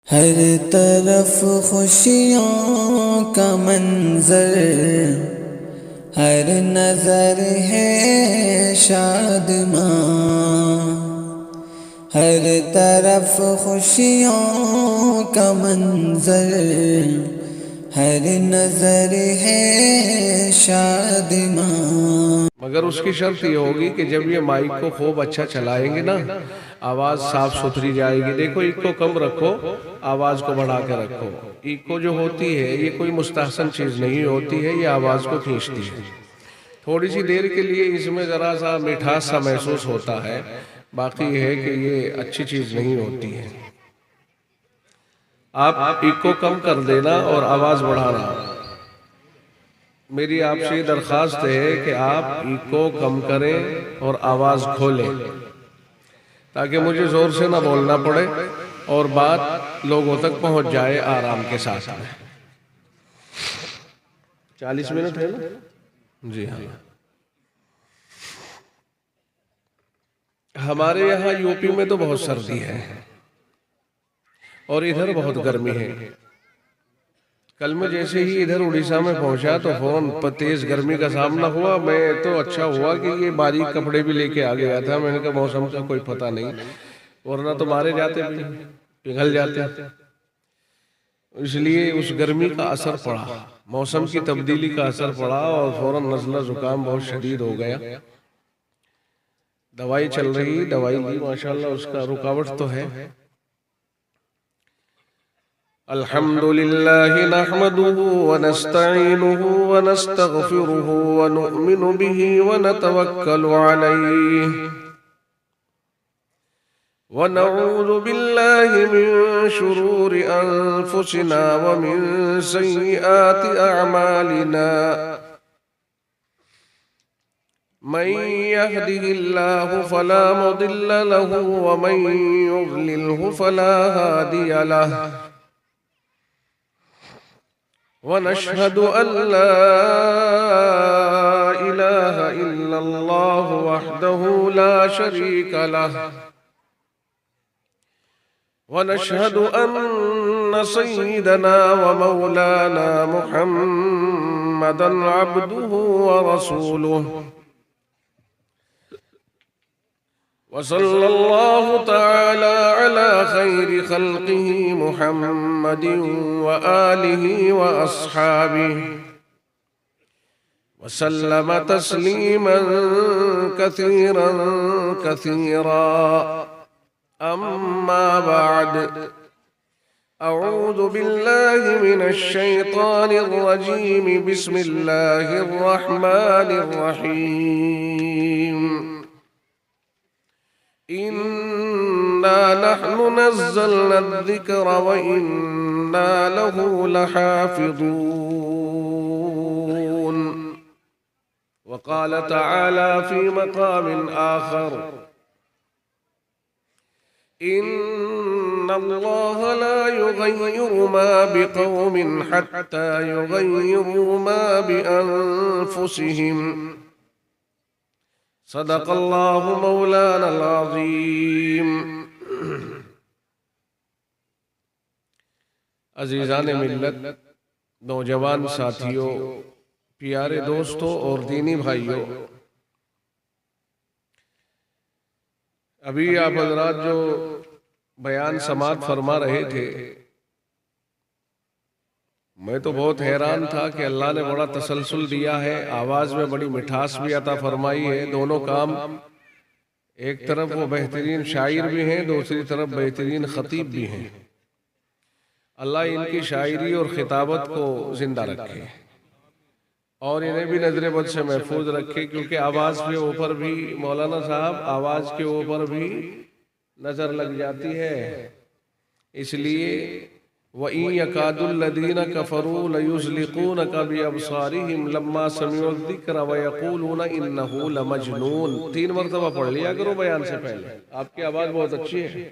हर तरफ खुशियों का मंजर, हर नजर है शादमां। हर तरफ खुशियों का मंजर, हर नजर है शादमां। मगर उसकी शर्त ये होगी कि जब ये माइक को खूब अच्छा चलाएंगे ना, आवाज साफ सुथरी जाएगी। देखो, इको कम रखो, आवाज को बढ़ा के रखो। इको जो होती है ये कोई मुस्तहसन चीज नहीं होती है, ये आवाज को खींचती है। थोड़ी सी देर के लिए इसमें जरा सा मिठास सा महसूस होता है, बाकी है कि ये अच्छी चीज नहीं होती है। आप इको कम कर देना और आवाज बढ़ाना। मेरी आपसे दरखास्त है कि आप इको कम करें और आवाज खोलें, ताकि मुझे जोर से ना बोलना पड़े और बात लोगों तक पहुंच जाए आराम के साथ में। 40 मिनट है ना? जी हाँ। हमारे यहाँ यूपी में तो बहुत सर्दी है और इधर बहुत गर्मी है। कल मैं जैसे ही इधर उड़ीसा में पहुंचा तो फौरन तेज गर्मी का सामना हुआ। मैं तो अच्छा हुआ कि ये बारीक कपड़े भी लेके आ गया था। मैंने कहा मौसम का कोई पता नहीं, वरना तो मारे जाते भी, पिघल जाते। इसलिए उस गर्मी का असर पड़ा, मौसम की तब्दीली का असर पड़ा और फौरन नज़ला जुकाम बहुत शदीद हो गया। दवाई चल रही, दवाई ली माशाल्लाह, उसका रुकावट तो है। अल्हम्दुलिल्लाहि नहमदुहु व नस्तईनुहु व नस्तगफिरुहु व नु'मिनु बिही व नतवक्कलु अलैहि व नऊज़ु बिल्लाहि मिन शुरूरि अनफुसिना व मिन सय्यिआति अअमालिना। मन यहदिहिल्लाहु फला मुदिल्ल लहु व मन युज़लिल्हु फला हादिय लहु। वनश्हदु अल्ला इलाहा इल्लल्लाहु वहदहु ला शरीक लहु वनश्हदु अन्न सय्यिदना व मौलाना मुहम्मदन अब्दुहु व रसूलुहु वसल्लल्लाहु तआला अला खैरि खल्क़िही मुहम्मदिन व आलिही व अस्हाबिही वसल्लम तस्लीमन कसीरन कसीरा। अम्मा बाद, अऊज़ु बिल्लाहि मिनश शैतानिर रजीम। बिस्मिल्लाहिर रहमानिर रहीम। इन्ना नहनु नज़्ज़लना ज़िक्र व इन्ना लहु लहाफ़िज़ून। वक़ाल तआला फ़ी मक़ामिन आख़र, इन्नल्लाह ला युग़य्यिरु मा बिक़ौमिन हत्ता युग़य्यिरू मा बिअन्फ़ुसिहिम। सदक़ल्लाहु मौलानल अज़ीम। अज़ीज़ान मिल्लत, नौजवान साथियों, प्यारे दोस्तों और दीनी भाइयों, अभी आप हज़रात जो बयान समात फरमा रहे थे, मैं तो बहुत हैरान था कि अल्लाह ने बड़ा तसलसल दिया है, आवाज़ में बड़ी मिठास भी अता फरमाई है। दोनों काम, एक तरफ वो बेहतरीन शायर भी हैं, दूसरी तरफ बेहतरीन खतीब भी हैं। अल्लाह इनकी शायरी और खिताबत को जिंदा रखे और इन्हें भी नजर बद से महफूज रखे, क्योंकि आवाज़ के ऊपर भी, मौलाना साहब, आवाज़ के ऊपर भी नज़र लग जाती है। इसलिए वइन यकादुल्लज़ीना कफ़रू लयुज़लिक़ूनका बिअबसारिहिम लम्मा समिउ ज़िक्र व यक़ूलूना इन्नहु लमजनून। 3 मरतबा पढ़ लिया करो बयान से पहले। आपकी आवाज़ बहुत अच्छी है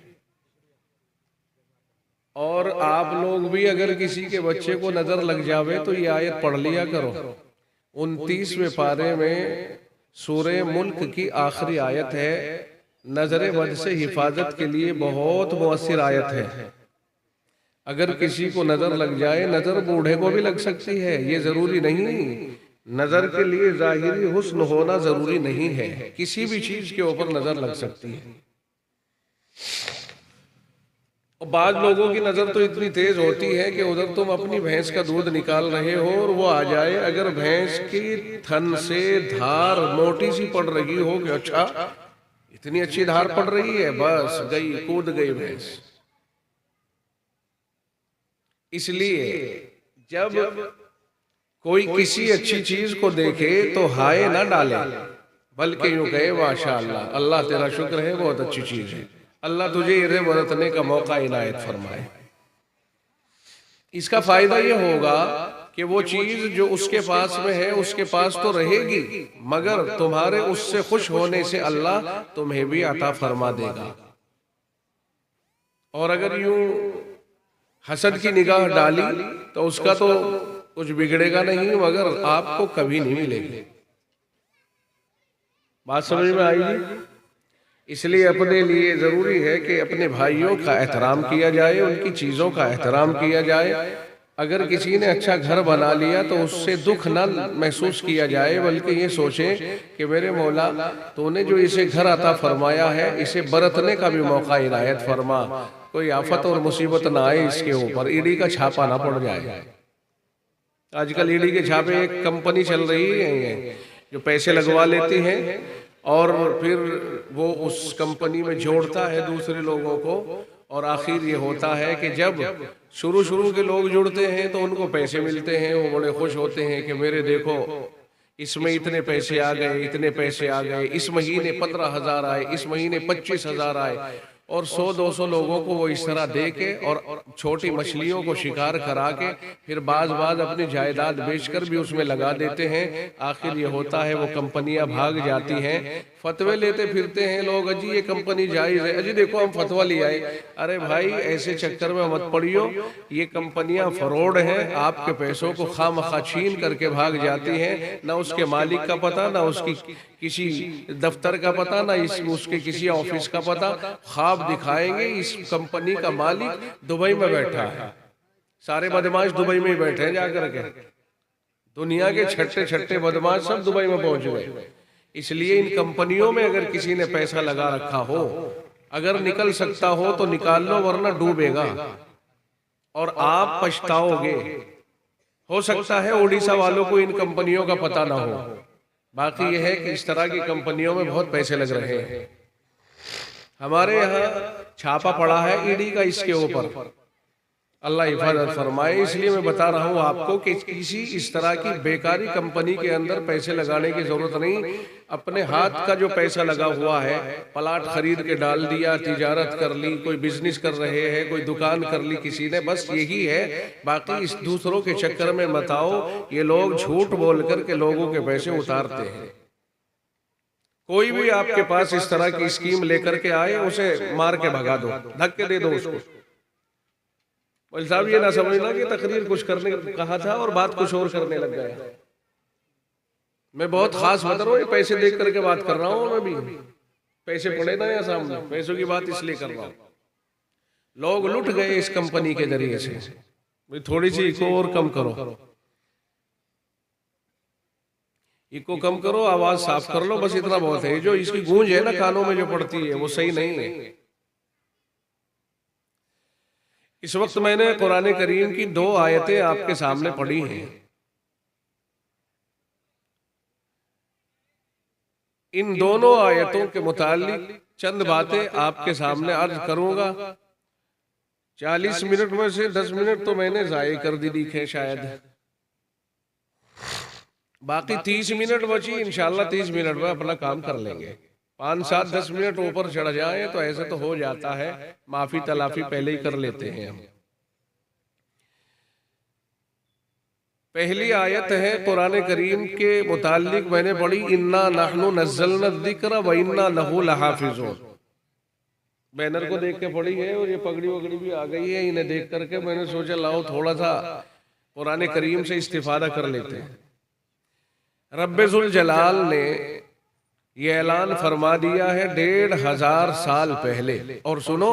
और आप लोग भी अगर किसी के बच्चे को नज़र लग जावे तो ये आयत पढ़ लिया करो। 29वें पारे में सूरे मुल्क की आखिरी आयत है, नजर बद से हिफाजत के लिए बहुत मुअस्सिर आयत है। अगर किसी को नजर लग जाए, नजर बूढ़े को भी लग सकती है, ये जरूरी नहीं। नजर के लिए जाहिरी हुस्न होना जरूरी नहीं है, किसी भी चीज के ऊपर नजर लग सकती है। और बाद लोगों की नजर तो इतनी तेज होती है कि उधर तुम अपनी भैंस का दूध निकाल रहे हो और वो आ जाए, अगर भैंस की थन से धार मोटी सी पड़ रही हो कि अच्छा इतनी अच्छी धार पड़ रही है, बस गई, कूद गई भैंस। इसलिए जब कोई किसी अच्छी चीज को देखे तो हाय ना डाले, बल्कि यूं कहे माशाअल्लाह, अल्लाह तेरा शुक्र है, बहुत अच्छी चीज है, अल्लाह तुझे इसे बरतने का मौका इनायत फरमाए। इसका फायदा ये होगा कि वो चीज जो उसके पास में है उसके पास तो रहेगी, मगर तुम्हारे उससे खुश होने से अल्लाह तुम्हें भी अता फरमा देगा। और अगर यूं हसद की निगाह डाली तो उसका तो कुछ बिगड़ेगा नहीं, मगर आपको कभी नहीं मिलेगी। बात समझ में आएगी? इसलिए अपने लिए जरूरी है कि अपने भाइयों का एहतराम किया जाए, उनकी चीजों का एहतराम किया जाए। अगर किसी ने अच्छा घर बना लिया तो उससे दुख न महसूस किया जाए, बल्कि ये सोचे कि मेरे मौला तूने जो इसे घर अता फरमाया है, इसे बरतने का भी मौका इनायत फरमा, कोई आफत और मुसीबत ना आए इसके ऊपर, ईडी का छापा ना पड़ जाए। आजकल ईडी के छापे, एक कंपनी चल रही है जो पैसे लगवा लेती है और फिर वो उस कंपनी में जोड़ता है दूसरे लोगों को, और आखिर ये होता है कि जब शुरू के लोग जुड़ते हैं तो उनको पैसे मिलते हैं, वो बड़े खुश होते हैं कि मेरे देखो इसमें इतने पैसे आ गए, इतने पैसे आ गए, इस महीने 15,000 आए, इस महीने 25,000 आए, और 100-200 लोगों को वो इस तरह दे के और छोटी मछलियों को शिकार करा के फिर बाज अपनी जायदाद बेचकर भी उसमें लगा देते हैं। आखिर ये होता है वो कंपनियां भाग जाती हैं, फतवे लेते फिरते हैं लोग, अजी ये कंपनी जायज है, अजी देखो हम फतवा ले आए। अरे भाई ऐसे चक्कर में मत पड़ियो, ये कंपनियां फ्रॉड हैं, आपके पैसों को खामखा छीन करके भाग जाती हैं, ना उसके मालिक का पता, ना उसकी किसी दफ्तर का पता, ना उसके किसी ऑफिस का पता। ख्वाब दिखाएंगे इस कंपनी का मालिक दुबई में बैठा है, सारे बदमाश दुबई में ही बैठे हैं जाकर के, दुनिया के छट्टे छट्टे बदमाश सब दुबई में पहुंच गए। इसलिए इन कंपनियों में अगर किसी ने पैसा लगा रखा हो, अगर निकल सकता हो तो निकाल लो, वरना डूबेगा और आप पछताओगे। हो सकता है उड़ीसा वालों को इन कंपनियों का पता ना हो, बाकी यह है कि इस तरह की कंपनियों में बहुत पैसे लग रहे हैं। हमारे यहाँ छापा पड़ा है ईडी का इसके ऊपर, अल्लाह हिफाजत फरमाए। इसलिए मैं बता रहा हूँ आपको कि किसी इस तरह की बेकारी कंपनी के अंदर पैसे लगाने की जरूरत नहीं। अपने हाथ का जो पैसा लगा हुआ है, प्लाट खरीद के डाल दिया, तिजारत कर ली, कोई बिजनेस कर रहे हैं, कोई दुकान कर ली किसी ने, बस यही है। बाकी इस दूसरों के चक्कर में मत आओ, ये लोग झूठ बोल करके लोगों के पैसे उतारते हैं। कोई भी आपके पास इस तरह की स्कीम लेकर के आए, उसे मार के भगा दो, धक्के दे दो उसको। वली साहब ये ना समझना कि तकरीर कुछ करने कहा था और बात कुछ और करने लग गया। मैं बहुत खास बता रहा हूँ, ये पैसे देख करके बात कर रहा हूँ, मैं भी पैसे पड़े ना यहाँ सामने, पैसों की बात इसलिए कर रहा हूँ। लोग लुट गए इस कंपनी के जरिए से, थोड़ी सी इको और कम करो, इको कम करो, आवाज साफ कर लो, बस इतना बहुत है। जो इसकी गूंज है ना कानों में जो पड़ती है वो सही नहीं है। इस वक्त मैंने कुरान करीम की 2 आयतें आपके सामने पढ़ी हैं। इन दोनों आयतों के मुतालिक चंद बातें आपके सामने अर्ज करूंगा। 40 मिनट में से 10 मिनट तो मैंने जाये कर दी दिखे शायद, बाकी 30 मिनट बची। इंशाल्लाह 30 मिनट में अपना काम कर लेंगे। 5, 7, 10 मिनट ऊपर चढ़ जाए तो ऐसे तो हो जाता है, माफी तलाफी पहले ही कर लेते हैं हम। पहली आयत है कुरान करीम के मुतालिक मैंने पढ़ी, इन्ना नहनु नज़्ज़लना ज़िक्र व इन्ना लहू लहाफ़िज़ून। बैनर को देख के पढ़ी है और ये पगड़ी वगड़ी भी आ गई है, इन्हें देख करके मैंने सोचा लाओ थोड़ा सा कुरान करीम से इस्तिफादा कर लेते हैं। रब्बुल जलाल ने ये ऐलान फरमा दिया है 1500 साल पहले, और सुनो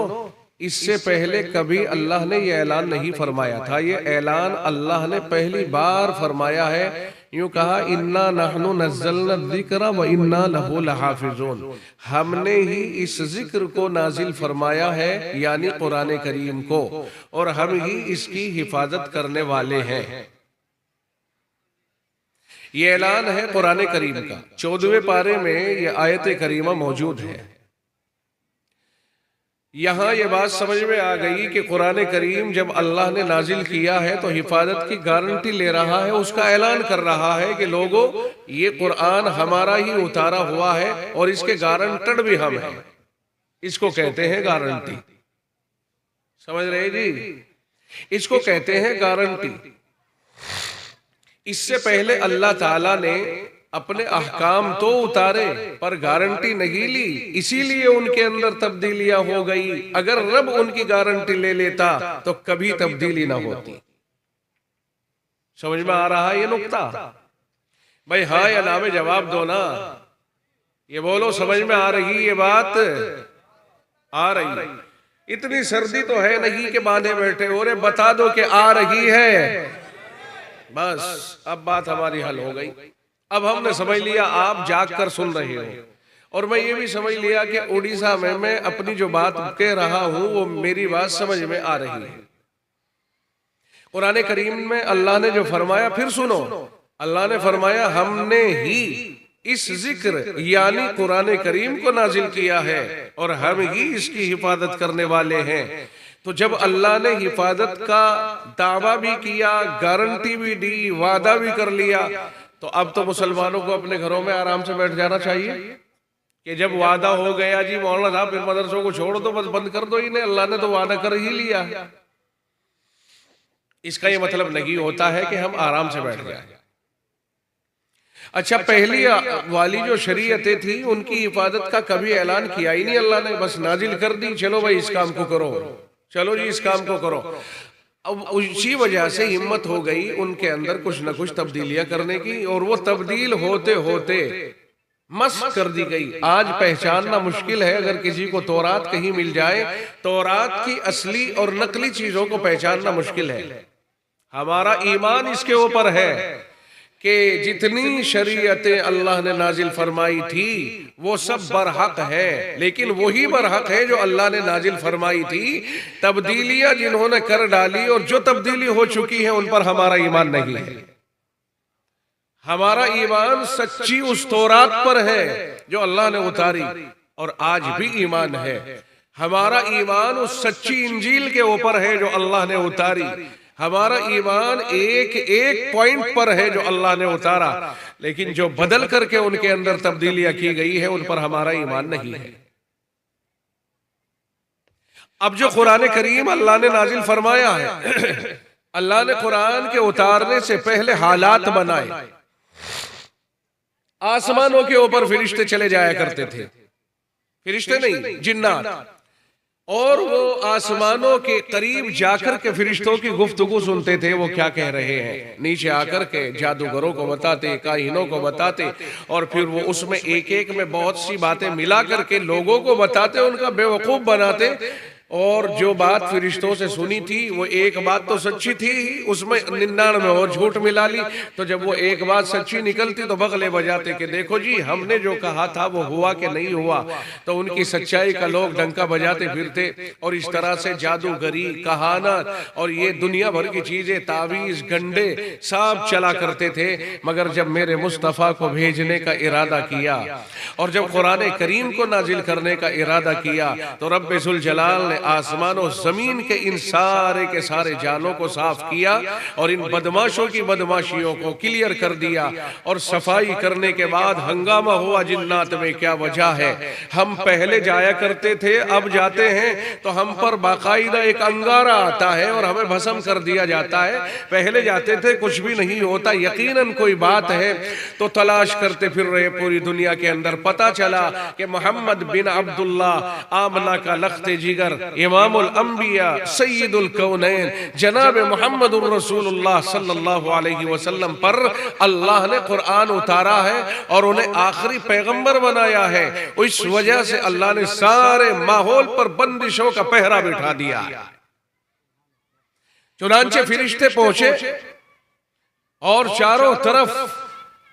इससे पहले कभी अल्लाह ने यह ऐलान नहीं फरमाया था। ये ऐलान अल्लाह ने पहली बार फरमाया है। यूं कहा, इन्ना नहनु नज़्ज़लना ज़िक्रा व इन्ना लहु लहाफ़िज़ून। हमने ही इस जिक्र को नाजिल फरमाया है, यानी कुरान करीम को, और हम ही इसकी हिफाजत करने वाले हैं। ये ऐलान है कुरान करीम का। 14वें पारे में ये आयत करीमा मौजूद है। यहां ये बात समझ में आ गई कि कुरान करीम जब अल्लाह ने नाजिल किया है तो हिफाजत की गारंटी ले रहा है, उसका ऐलान कर रहा है कि लोगों, ये कुरान हमारा ही उतारा हुआ है और इसके गारंटर भी हम हैं। इसको कहते हैं गारंटी। समझ रहे जी? इसको कहते हैं गारंटी। इससे पहले अल्लाह ताला ने अपने अहकाम तो उतारे पर गारंटी नहीं ली, इसीलिए उनके अंदर तब्दीलियां हो गई। अगर रब उनकी गारंटी ले लेता तो कभी तब्दीली ना होती। समझ में आ रहा है ये नुक्ता? भाई हाँ या ना में जवाब दो ना। ये बोलो, समझ में आ रही ये बात? आ रही। इतनी सर्दी तो है नहीं कि बांधे बैठे हो रे, बता दो कि आ रही है। बस अब बात हमारी हल हो गई। अब हमने समझ लिया आप जाग कर सुन रहे हो, और मैं ये भी समझ लिया कि उड़ीसा में मैं अपनी जो बात कह रहा हूं वो मेरी बात समझ में आ रही है। कुरान करीम में अल्लाह ने जो फरमाया, फिर सुनो, अल्लाह ने फरमाया हमने ही इस जिक्र यानी कुरान करीम को नाजिल किया है और हम ही इसकी हिफाजत करने वाले हैं। तो जब अल्लाह ने हिफाजत का दावा भी किया, गारंटी भी दी, वादा भी कर लिया, तो अब तो मुसलमानों को अपने घरों में आराम से बैठ जाना चाहिए कि जब वादा हो गया जी मौलाना साहब फिर मदरसों को छोड़ दो, बस बंद कर दो इन्हें, अल्लाह ने तो वादा कर ही लिया है। इसका ये मतलब नहीं होता है कि हम आराम से बैठ जाए। अच्छा, पहली वाली जो शरीयतें थी उनकी हिफाजत का कभी ऐलान किया ही नहीं अल्लाह ने, बस नाजिल कर दी, चलो भाई इस काम को करो, चलो जी इस काम को करो। अब उसी वजह से हिम्मत हो गई उनके अंदर कुछ न कुछ तब्दीलियां करने की, और वो तब्दील होते होते मस्क कर दी गई। आज पहचानना मुश्किल है, अगर किसी को तौरात कहीं मिल जाए, तौरात की असली और नकली चीजों को पहचानना मुश्किल है। हमारा ईमान इसके ऊपर है कि जितनी शरीयतें अल्लाह ने नाजिल फरमाई थी वो सब बरहक है, लेकिन वही बरहक है जो अल्लाह ने नाजिल फरमाई थी। तब्दीलियां जिन्होंने कर डाली और जो तब्दीली हो चुकी है उन पर हमारा ईमान नहीं है। हमारा ईमान सच्ची उस तौरात पर है जो अल्लाह ने उतारी, और आज भी ईमान है। हमारा ईमान उस सच्ची इंजील के ऊपर है जो अल्लाह ने उतारी। हमारा ईमान एक एक पॉइंट पर है जो अल्लाह ने उतारा, लेकिन जो बदल करके उनके अंदर तब्दीलियां की गई है उन पर हमारा ईमान नहीं है। अब जो कुरान करीम अल्लाह ने नाजिल फरमाया है, अल्लाह ने कुरान के उतारने से पहले हालात बनाए। आसमानों के ऊपर फरिश्ते चले जाया करते थे, फरिश्ते नहीं जिन्नात, और वो आसमानों के करीब जाकर के फरिश्तों की गुफ्तगू सुनते थे, वो क्या कह रहे हैं। नीचे आकर के जादूगरों को बताते, काहिनों को बताते, और फिर वो उसमें एक एक में बहुत सी बातें मिला करके लोगों को बताते, उनका बेवकूफ बनाते। और जो बात फरिश्तों से सुनी थी वो एक बात तो सच्ची थी, उसमें 99 और झूठ मिला ली। तो जब वो एक बात सच्ची निकलती तो बगले बजाते कि देखो जी हमने जो कहा था वो हुआ कि नहीं हुआ। तो उनकी सच्चाई का लोग डंका बजाते फिरते, और इस तरह से जादूगरी, कहानत और ये दुनिया भर की चीजें, तावीज, गंडे सब चला करते थे। मगर जब मेरे मुस्तफ़ा को भेजने का इरादा किया और जब कुरान करीम को नाजिल करने का इरादा किया, तो रब्बे जुल जलाल ने आसमान और जमीन के इन सारे के सारे जालों को साफ किया और इन बदमाशों की बदमाशियों को क्लियर कर दिया। और सफाई करने के बाद हंगामा हुआ जिन्नात में, क्या वजह है। हम पहले जाया करते थे, अब जाते हैं तो हम पर बाकायदा एक अंगारा आता है और हमें भस्म कर दिया जाता है। पहले जाते थे कुछ भी नहीं होता, यकीनन कोई बात है, तो तलाश करते फिर रहे पूरी दुनिया के अंदर। पता चला कि मोहम्मद बिन अब्दुल्ला आमना का लख्ते जिगर इमामुल अंबिया सय्यदुल कौनैन जनाब मुहम्मदुर रसूलुल्लाह सल्लल्लाहु अलैहि वसल्लम पर अल्लाह ने कुरान उतारा है और उन्हें आखिरी पैगंबर बनाया है। इस वजह से अल्लाह ने सारे माहौल पर बंदिशों का पहरा बिठा दिया है। चुनांचे फरिश्ते पहुंचे और चारों तरफ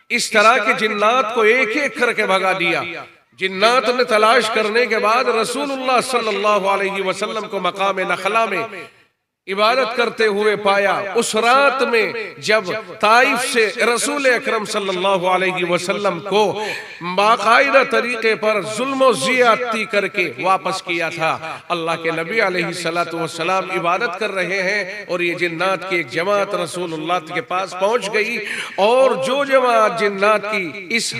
इस तरह के जिन्नात को एक एक करके भगा दिया। जिन्नात ने तलाश करने के बाद रसूलुल्लाह सल्लल्लाहु अलैहि वसल्लम को मकाम नखला में इबादत करते हुए पाया। उस रात में जब ताइफ से रसूल अकरम सल्लल्लाहु अलैहि वसल्लम को बाकायदा तरीके पर जुल्म ज़ियादती करके वापस किया था, अल्लाह के नबी अलैहि सल्लतु वस्सलाम इबादत कर रहे हैं और ये जिन्नात की एक जमात रसूलुल्लाह के पास पहुंच गई। और जो जमात जिन्नात की इस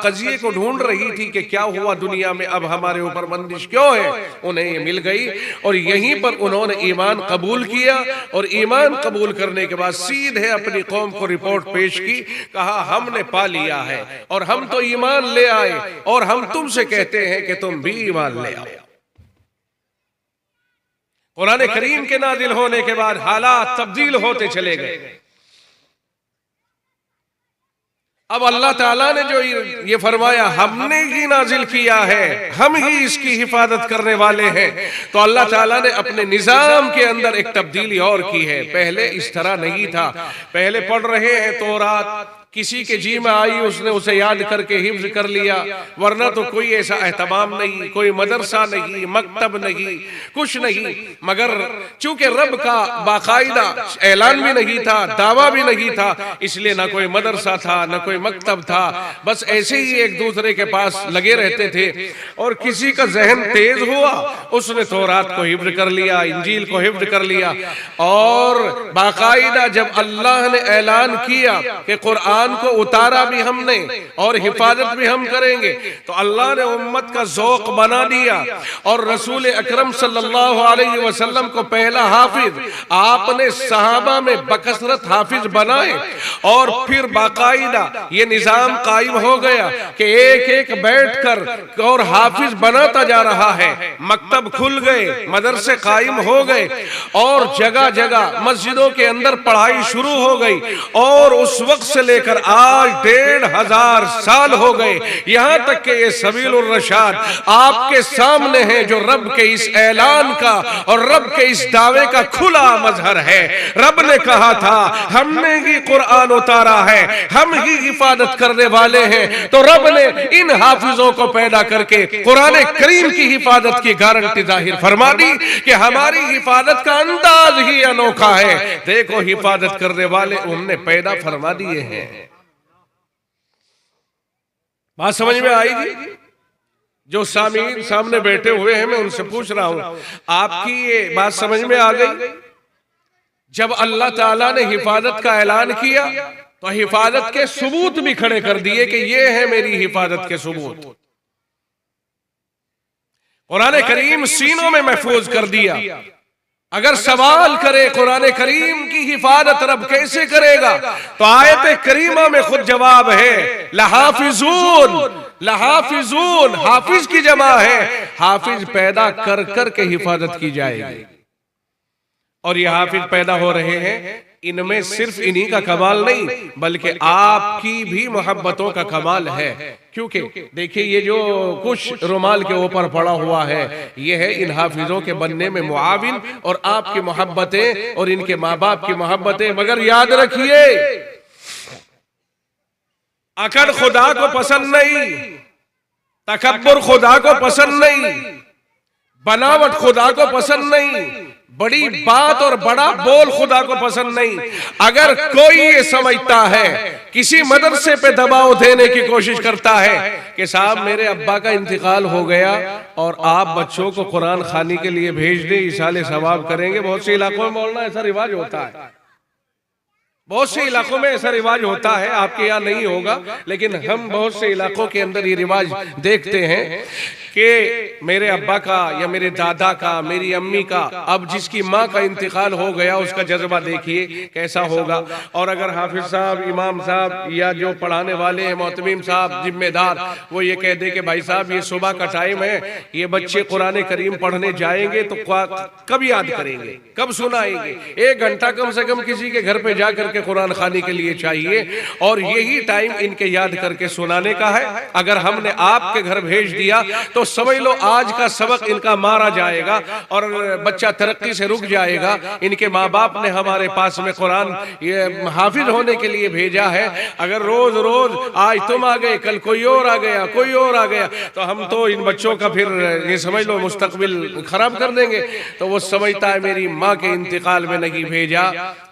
कज़िये को ढूंढ रही थी कि क्या हुआ दुनिया में, अब हमारे ऊपर बंदिश क्यों है, उन्हें ये मिल गई और यहीं पर उन्होंने ईमान कबूल किया। और ईमान कबूल करने के बाद सीधे अपनी कौम को रिपोर्ट पेश की, कहा हमने पा लिया है और हम तो ईमान ले आए और हम तुमसे कहते हैं कि तुम भी ईमान ले आओ। कुरान करीम के नाजिल होने के बाद हालात तब्दील होते चले गए। अब अल्लाह ताला ने जो ये फरमाया हमने ही नाजिल किया है, हम ही इसकी हिफाजत करने वाले हैं, तो अल्लाह ताला ने अपने निजाम के अंदर एक तब्दीली और की है। पहले इस तरह नहीं था। पहले पढ़ रहे हैं तौरात, किसी के जी में आई उसने उसे याद करके हिफ्ज कर लिया, वरना तो कोई ऐसा एहतमाम नहीं, कोई मदरसा नहीं, मकतब नहीं, कुछ नहीं। मगर चूंकि रब का बाकायदा ऐलान भी नहीं था, दावा भी नहीं था, इसलिए ना कोई मदरसा था ना कोई मकतब था, बस ऐसे ही एक दूसरे के पास लगे रहते थे। और किसी का जहन तेज हुआ, उसने तौरात को हिफ्ज कर लिया, इंजील को हिफ्ज कर लिया। और बाकायदा जब अल्लाह ने ऐलान किया कि कुरान को उतारा भी हमने और हिफाजत भी हम करेंगे, तो अल्लाह ने उम्मत का ज़ौक़ बना दिया और रसूल अकरम सल्लल्लाहु अलैहि वसल्लम को पहला हाफिज आपने सहाबा में बकसरत हाफिज बनाए। और फिर बाकायदा ये निज़ाम कायम हो गया कि एक एक बैठकर और हाफिज बनाता जा रहा है। मकतब खुल गए, मदरसे कायम हो गए और जगह जगह मस्जिदों के अंदर पढ़ाई शुरू हो गई। और उस वक्त से लेकर आज 1500 साल हो गए, यहां तक कि ये सबीलुर रशाद आपके सामने है, जो रब के इस ऐलान का और रब के इस दावे का खुला मजहर है। रब ने कहा था हमने ही कुरान उतारा है, हम ही हिफाजत करने वाले हैं, तो रब ने इन हाफिजों को पैदा करके कुरान करीम की हिफाजत की गारंटी जाहिर फरमा दी कि हमारी हिफाजत का अंदाज ही अनोखा है। देखो हिफाजत करने वाले उन्होंने पैदा फरमा दिए हैं। बात समझ में आएगी? जो सामीन सामने बैठे हुए हैं मैं उनसे पूछ रहा हूं, आपकी ये बात समझ में आ गई? जब अल्लाह ताला ने हिफाजत का ऐलान किया तो हिफाजत के सबूत भी खड़े कर दिए कि ये है मेरी हिफाजत के सबूत। कुरान करीम सीनों में महफूज कर दिया। अगर सवाल करे कुरान करीम की हिफाजत रब कैसे करेगा, तो आयत करीमा में खुद जवाब है लहाफिजून। लहाफिजून हाफिज की जमा है, हाफिज पैदा कर कर के हिफाजत की जाएगी। और ये हाफिज पैदा हो रहे हैं, इनमें सिर्फ इन्हीं का कमाल नहीं बल्कि आपकी भी मोहब्बतों का कमाल है। क्योंकि देखिए ये जो कुछ रुमाल के ऊपर पड़ा हुआ है, ये है इन हाफिजों के बनने में मुआविन और आपकी मोहब्बतें और इनके माँ बाप की मोहब्बतें। मगर याद रखिए अकड़ खुदा को पसंद नहीं, तकब्बुर खुदा को पसंद नहीं, बनावट खुदा को पसंद नहीं, बड़ी बात और बड़ा बोल खुदा को पसंद नहीं। अगर कोई ये समझता है, किसी मदरसे पे दबाव देने की कोशिश करता है कि साहब मेरे अब्बा का इंतकाल हो गया और आप बच्चों को कुरान खानी के लिए भेज दें, इसाले सवाब करेंगे, बहुत से इलाकों में बोलना ऐसा रिवाज होता है, बहुत से इलाकों में ऐसा रिवाज होता है, आपके यहाँ नहीं होगा, लेकिन हम बहुत से इलाकों के अंदर ये रिवाज देखते हैं कि मेरे अब्बा का या मेरे दादा का, मेरी अम्मी का, अब जिसकी माँ का इंतकाल हो गया उसका जज्बा देखिए कैसा होगा। और अगर हाफिज साहब, इमाम साहब या जो पढ़ाने वाले हैं, मोहतमीम साहब, जिम्मेदार, वो ये कह दे कि भाई साहब ये सुबह का टाइम है, ये बच्चे कुरान करीम पढ़ने जाएंगे तो कब याद करेंगे, कब सुनाएंगे? 1 घंटा कम से कम किसी के घर पे जा करके कुरान खानी के लिए चाहिए, और यही टाइम इनके याद करके सुनाने का है। अगर हमने आपके घर भेज दिया तो समझ लो आज का सबक इनका मारा जाएगा और बच्चा तरक्की से रुक जाएगा। इनके माँ बाप ने हमारे पास में कुरान ये हाफिज होने के लिए भेजा है। अगर रोज रोज आज तुम आ गए, कल कोई और आ गया, कोई और आ गया, तो हम तो इन बच्चों का फिर ये समझ लो मुस्तकबिल खराब कर देंगे। तो वो समझता है मेरी माँ के इंतकाल में नहीं भेजा,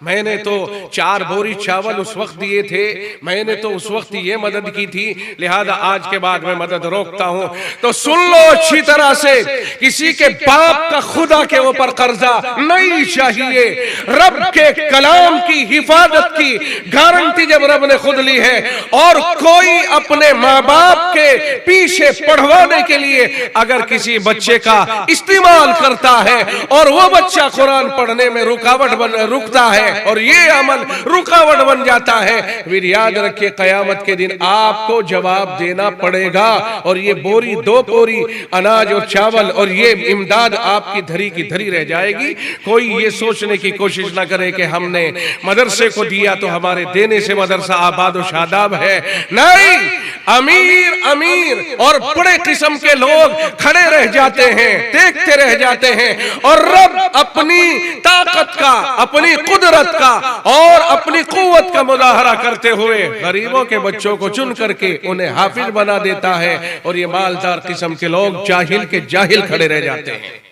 मैंने तो 4 बोरी चावल उस वक्त दिए थे, मैंने तो उस वक्त ये मदद की थी, लिहाजा आज के बाद मैं मदद रोकता हूँ। तो सुन लो अच्छी तरह से, किसी के बाप का खुदा के ऊपर कर्जा नहीं चाहिए। रब के कलाम की हिफाजत की गारंटी जब रब ने खुद ली है, और कोई अपने माँ बाप के पीछे पढ़वाने के लिए अगर किसी बच्चे का इस्तेमाल करता है और वो बच्चा कुरान पढ़ने में रुकता है और ये अमल रुकावट बन जाता है, फिर याद रखिए कयामत के दिन आपको जवाब देना पड़ेगा। और ये बोरी 2 बोरी अनाज और चावल और ये इमदाद आपकी धरी की धरी रह जाएगी। कोई ये सोचने की कोशिश ना करे कि हमने मदरसे को दिया तो हमारे देने से मदरसा आबाद और शादाब है। नहीं, अमीर अमीर और बड़े किस्म के लोग खड़े रह जाते हैं, देखते रह जाते हैं, और रब अपनी ताकत का, अपनी कुदरत का और अपनी कुव्वत का मुजाहरा करते हुए गरीबों के बच्चों को चुन करके उन्हें हाफिज बना देता है, और ये मालदार किस्म के लोग जाहिल के जाहिल खड़े रह जाते हैं।